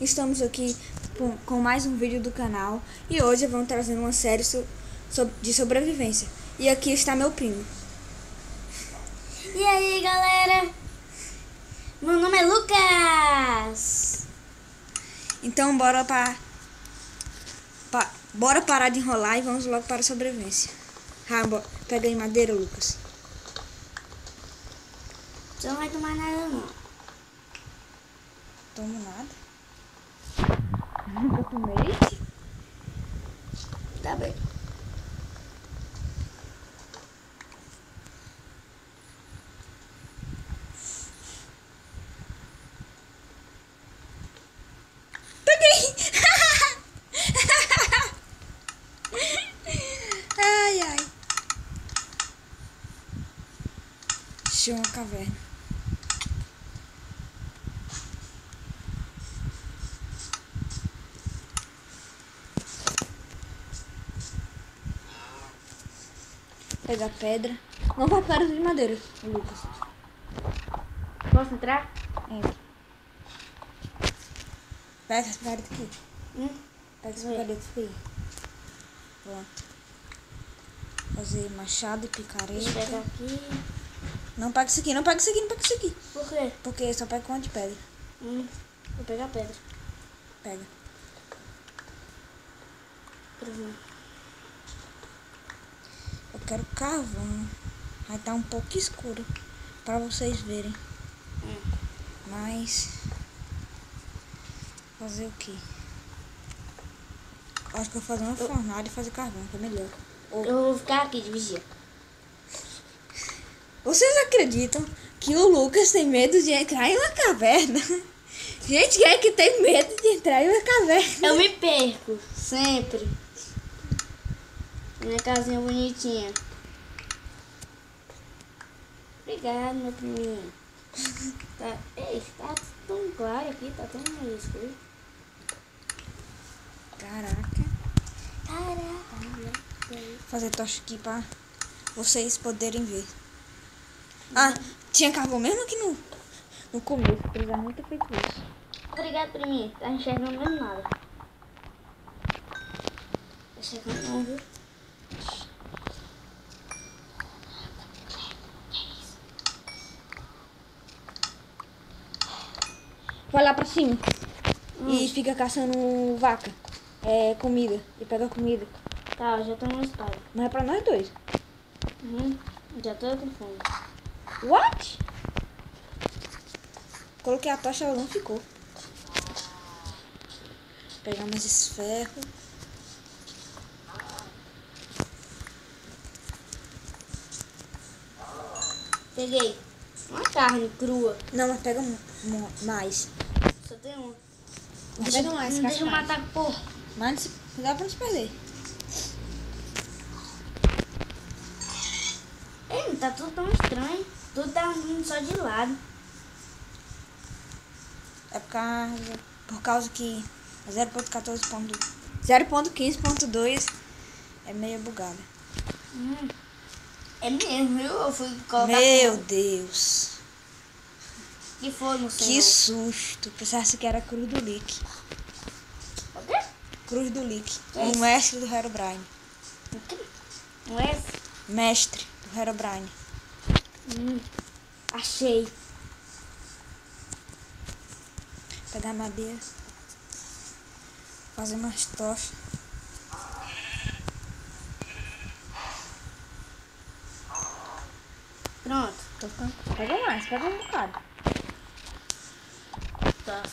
Estamos aqui com mais um vídeo do canal e hoje vamos trazer uma série de sobrevivência. E aqui está meu primo. E aí, galera? Meu nome é Lucas. Então bora parar de enrolar e vamos logo para a sobrevivência. Pega aí madeira, Lucas. Você não vai tomar nada, não. Tomo nada. Nunca tomei. Tá bem. Peguei! Ai, ai. Achei uma caverna. Pega a pedra. Não vai para de madeira, Lucas. Posso entrar? Entra. Pega essa picareta aqui. Pega essa picareta aqui. Pronto. Fazer machado e picareta. Deixa eu pegar aqui. Não pega isso aqui, não pega isso aqui, não pega isso aqui. Por quê? Porque só pega com de pedra. Vou pegar a pedra. Pega. Eu quero carvão. Vai estar um pouco escuro para vocês verem. Mas fazer o quê? Acho que eu vou fazer uma fornalha e fazer carvão, que é melhor. Eu vou ficar aqui de vigia. Vocês acreditam que o Lucas tem medo de entrar em uma caverna? Gente, quem é que tem medo de entrar em uma caverna? Eu me perco, sempre. Minha casinha bonitinha. Obrigado, meu priminho. Tá tão claro aqui, tá tão escuro. Caraca. Fazer tocha aqui pra vocês poderem ver. Ah, tinha carvão mesmo aqui no começo. Precisava muito ter feito isso. Obrigado, priminho. Tá enxergando mesmo nada. Tá enxergando não, viu? Vai lá pra cima. E fica caçando vaca. Comida. E pega comida. Tá, eu já tô no estado. Mas é pra nós dois. Já tô com fome. What? Coloquei a tocha, ela não ficou. Pegar mais esse ferro. Peguei uma carne crua. Não, mas pega mais. Só tem uma. Mas pega mais, Não deixa eu matar porco. Mas dá pra nos perder. Ei, tá tudo tão estranho. Tudo tá andando só de lado. É por causa que 0.15.2 é meio bugada. É mesmo, viu? Eu fui colocar... Meu Deus. Que foi, meu senhor? Que susto. Pensasse que era Cruz do Lick. O quê? Cruz do Lick. É O isso? mestre do Herobrine. O quê? Não é esse? Mestre do Herobrine. Achei. Pegar madeira. Fazer umas tochas. Pronto. Pega mais, pega um bocado. Tá.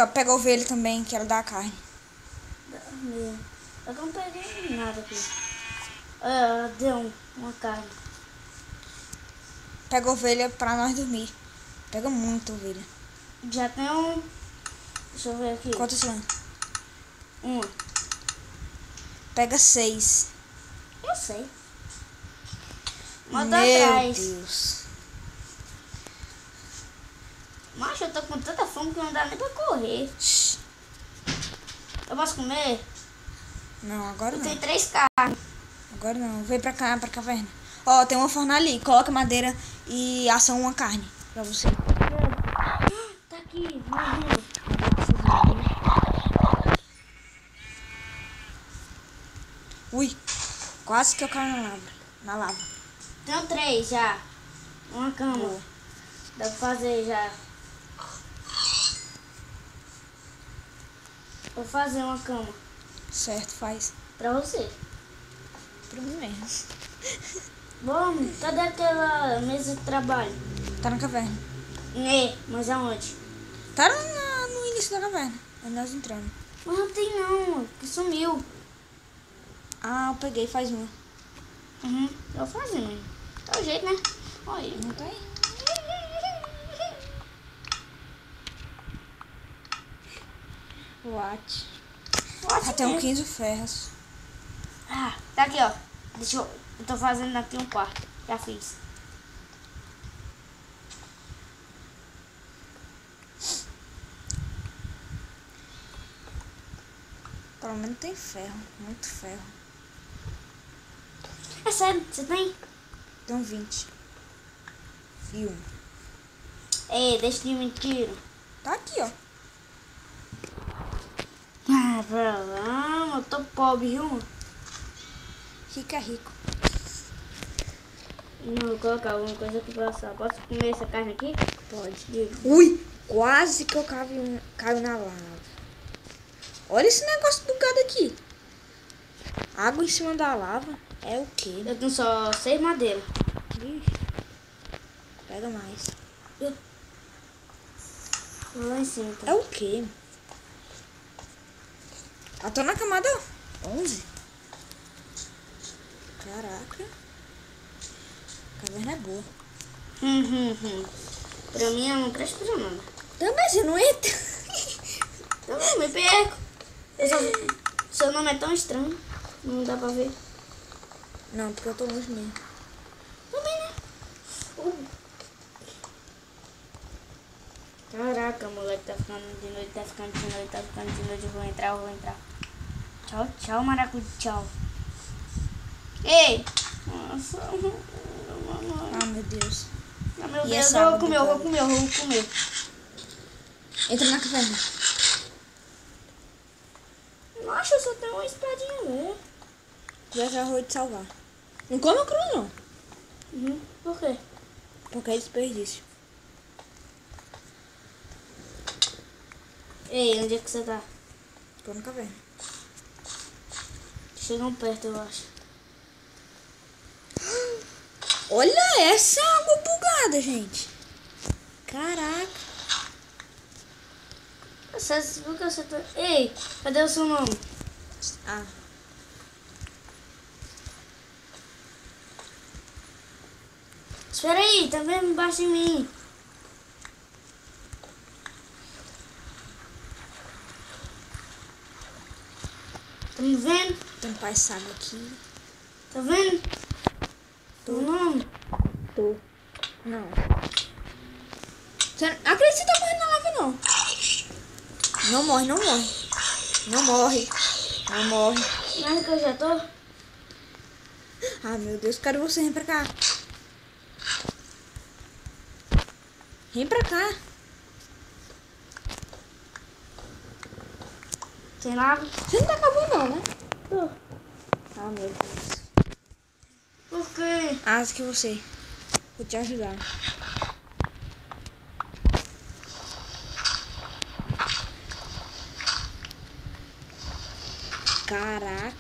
Pega a ovelha também, que ela dá a carne. Eu não peguei nada aqui. Deu uma carne. Pega a ovelha pra nós dormir. Pega muita ovelha. Já tem um... Deixa eu ver aqui. Quantas são? Uma. Pega 6. Eu sei. Bota Meu atrás. Deus. Macho, eu tô com tanta fome que não dá nem pra correr. Shhh. Eu posso comer? Não, agora Eu não. tenho 3 carnes. Agora não. Vem pra cá, pra caverna. Ó, tem uma fornalha ali. Coloca madeira e assa uma carne pra você. Tá aqui, vamos. Quase que eu caio na lava. Na lava. Tenho 3 já. Uma cama. Boa. Dá pra fazer já. Vou fazer uma cama. Certo, faz. Pra você. Pra mim mesmo. Bom, cadê aquela mesa de trabalho? Tá na caverna. Mas aonde? Tá no início da caverna. Aí nós entramos. Mas não tem não, que sumiu. Ah, eu peguei, faz uma. Eu fazendo. É o jeito, né? Olha aí. Não tá aí. What? Até um 15 ferros. Ah, tá aqui, ó. Eu tô fazendo aqui um quarto. Já fiz. Pelo menos tem ferro. Muito ferro. É sério, você tem? Tem 20. E um. Ei, deixa de mentira. Tá aqui, ó. Ah, problema, eu tô pobre, viu? Rico é rico. Não, vou colocar alguma coisa aqui pra assar. Posso comer essa carne aqui? Pode. Ui! Quase que eu caio na lava. Olha esse negócio do gado aqui. Água em cima da lava. É o quê? Eu tenho só 6 madeiras. Ixi. Pega mais. Lá em cima, tá? É o quê? Eu tô na camada 11. Caraca. A caverna é boa. Pra mim, eu não presto pra nada. Também você não entra. Eu não me perco. Seu nome é tão estranho. Não dá pra ver. Não, porque eu tô longe mesmo. Também, né? Caraca, moleque, tá ficando de noite, tá ficando de noite, tá ficando de noite. Eu vou entrar. Tchau, tchau, maracuja, tchau. Ei! Nossa, mamãe. Ah, meu Deus. Ah, meu E Deus, essa eu água vou do comer. Entra na caverna. Nossa, eu só tenho uma espadinha, velho. Já vou te salvar. Não coma cru, não. Por quê? Porque é desperdício. Ei, onde é que você tá? Tô na caverna. Chegam perto, eu acho. Olha essa água bugada, gente. Caraca. Por que você tá... Ei, cadê o seu nome? Ah. Espera aí, tá vendo embaixo de mim? Tá me vendo? Tem um paisagem aqui. Tá vendo? Teu nome? Tô. Não. Você acredita que você tá morrendo na lava, não? Não morre, não morre. Não morre. Não morre. Mas que eu já tô? Ah, meu Deus, cadê você? Vem pra cá. Vem pra cá. Tem nada? Você não tá acabando, não, né? Tô. Ah, meu Deus. Por quê? Acho que você. Vou te ajudar. Caraca.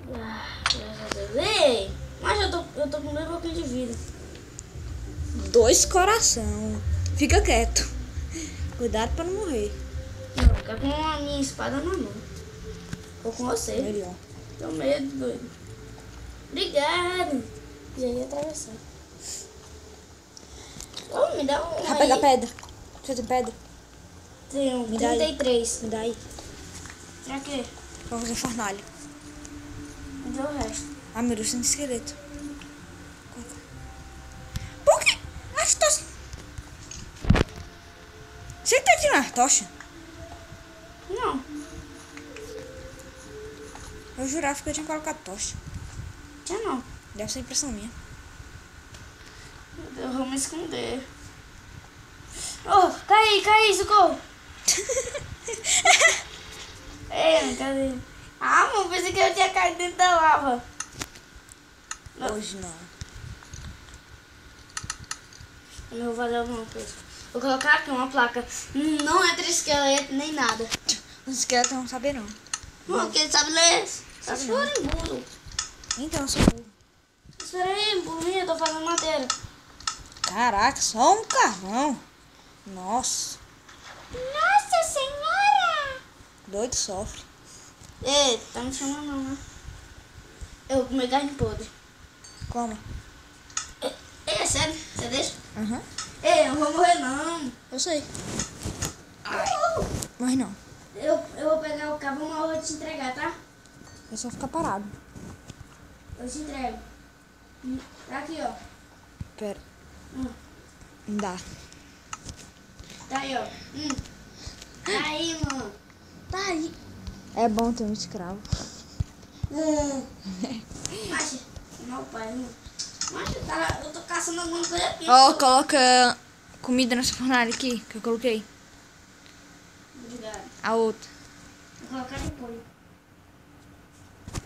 Graças a Deus. Ei, mas eu tô com 2 pouquinhos de vida. 2 coração. Fica quieto. Cuidado pra não morrer. Não, fica com a minha espada na mão. Tô com você. Melhor. Tô medo, doido. Obrigado. Já ia atravessar. Ô, me dá um Vai pegar aí. pedra. Você tem pedra? Tenho Me dá aí. 33. Me dá aí. Pra quê? Pra fazer fornalha. Me dá o resto. Ah, meu Deus, tem esqueleto. Por quê? As tochas. Você tá tirando a tocha? Não. Eu jurava que eu tinha colocado tocha. Tinha não. Deve ser impressão minha. Meu Deus, eu vou me esconder. Oh, cai, socorro. Ei, cadê? Ah, mano, pensei que eu tinha caído dentro da lava. Hoje não. Eu vou fazer alguma coisa. Vou colocar aqui uma placa. Não é esqueleto nem nada. Os esqueletos não sabem não. Mano, quem sabe ler? Só se Sabe não. for em burro. Então, eu sou burro. Espera aí, burrinho, eu tô fazendo madeira. Caraca, só um carvão. Nossa, Nossa senhora! doido sofre. Ei, tá me chamando não, né? Eu vou comer carne podre. Como? Ei, é sério? Você deixa? Aham. Ei, eu não vou morrer não. Eu sei. Mas não. Eu vou pegar o cabo, mas eu vou te entregar, tá? É só ficar parado. Eu te entrego. Tá aqui, ó. Pera. Hum, Não dá. Tá aí, ó. Tá aí, mano. Tá aí. É bom ter um escravo. Macho, meu pai, mano. Macho, cara, eu tô caçando alguma coisa aqui. Ó, pô. coloca comida nessa fornalha aqui, que eu coloquei. Obrigado. A outra. Vou colocar depois.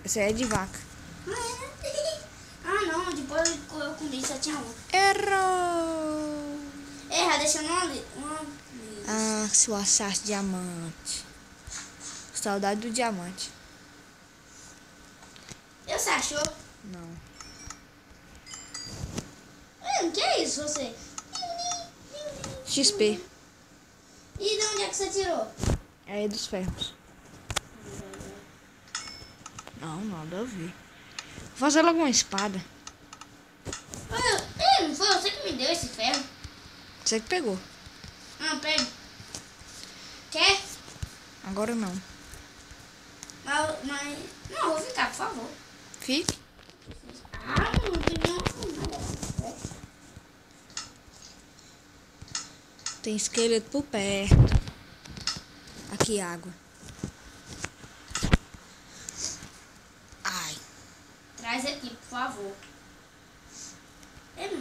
Essa aí é de vaca. Ah, não, depois eu comi, só tinha um. Errou! Já deixando uma... Ah, se eu achasse diamante. Saudade do diamante. Você achou? Não. O que é isso, você? XP. E de onde é que você tirou? É dos ferros. Não, nada a ver. Vou fazer logo uma espada. Não foi você que me deu esse ferro? Você que pegou. Ah, pega. Quer? Agora não. Mas... Não, vou ficar, por favor. Fique. Ah, não tem nenhum... Tem esqueleto por perto. Aqui, água. Ai. Traz aqui, por favor.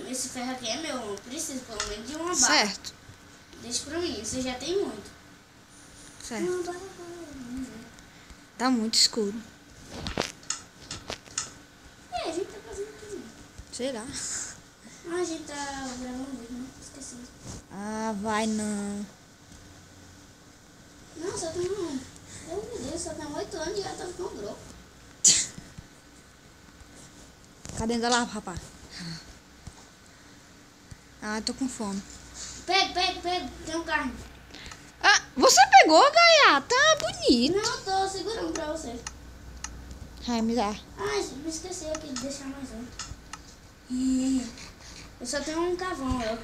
Esse ferro aqui é meu, eu preciso pelo menos de uma barra. Certo. Deixa pra mim, você já tem muito. Certo. Uma barra. Tá muito escuro. A gente tá fazendo aqui. Sei lá. Ah, a gente tá gravando vídeo, né? Esqueci. Ah, vai não. Não, só tem um... Meu Deus, só tem 8 anos e já tá ficando grosso. Cadê da lava, rapaz? Ah, tô com fome. Pega, tem um carne. Ah, você pegou, gaiata? Bonito. Não, eu tô segurando pra você. Ai, me dá. Ah, me esqueci aqui de deixar mais um. Eu só tenho um cavão, eu.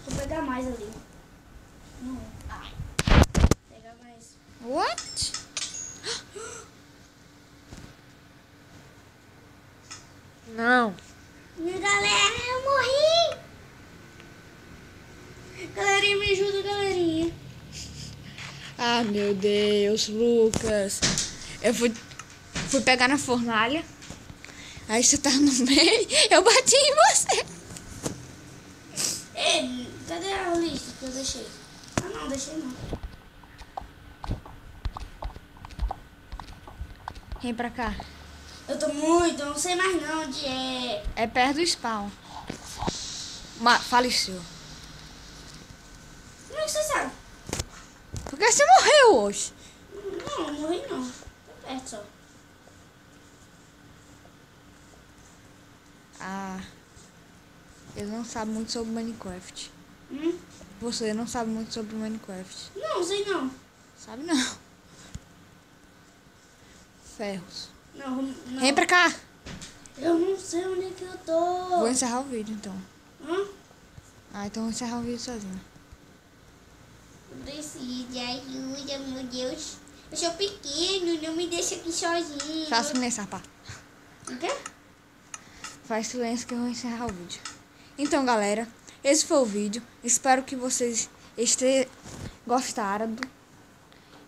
Vou pegar mais ali. Não. Pegar mais. What? Não. Minha galera, eu morri! Galerinha, me ajuda, galerinha. Ah, meu Deus, Lucas. Eu fui pegar na fornalha. Aí você tá no meio. Eu bati em você. Ei, cadê a lista que eu deixei? Ah, não, deixei não. Vem pra cá. Eu tô muito, eu não sei mais não onde é. É perto do spawn. Faleceu. Como é que você sabe? Porque você morreu hoje. Não, morri não. Tô perto só. Ah. Ele não sabe muito sobre Minecraft. Hum? Você não sabe muito sobre Minecraft. Não, sei não. Sabe não. Ferros. Não, não. Vem pra cá. Eu não sei onde é que eu tô. Vou encerrar o vídeo então. Hã? Ah, então eu vou encerrar o vídeo sozinho. Eu preciso de ajuda, meu Deus. Eu sou pequeno, não me deixa aqui sozinho. Faz silêncio, rapaz. O quê? Faz silêncio que eu vou encerrar o vídeo. Então, galera, esse foi o vídeo. Espero que vocês gostaram.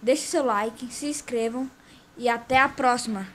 Deixe seu like, se inscrevam e até a próxima.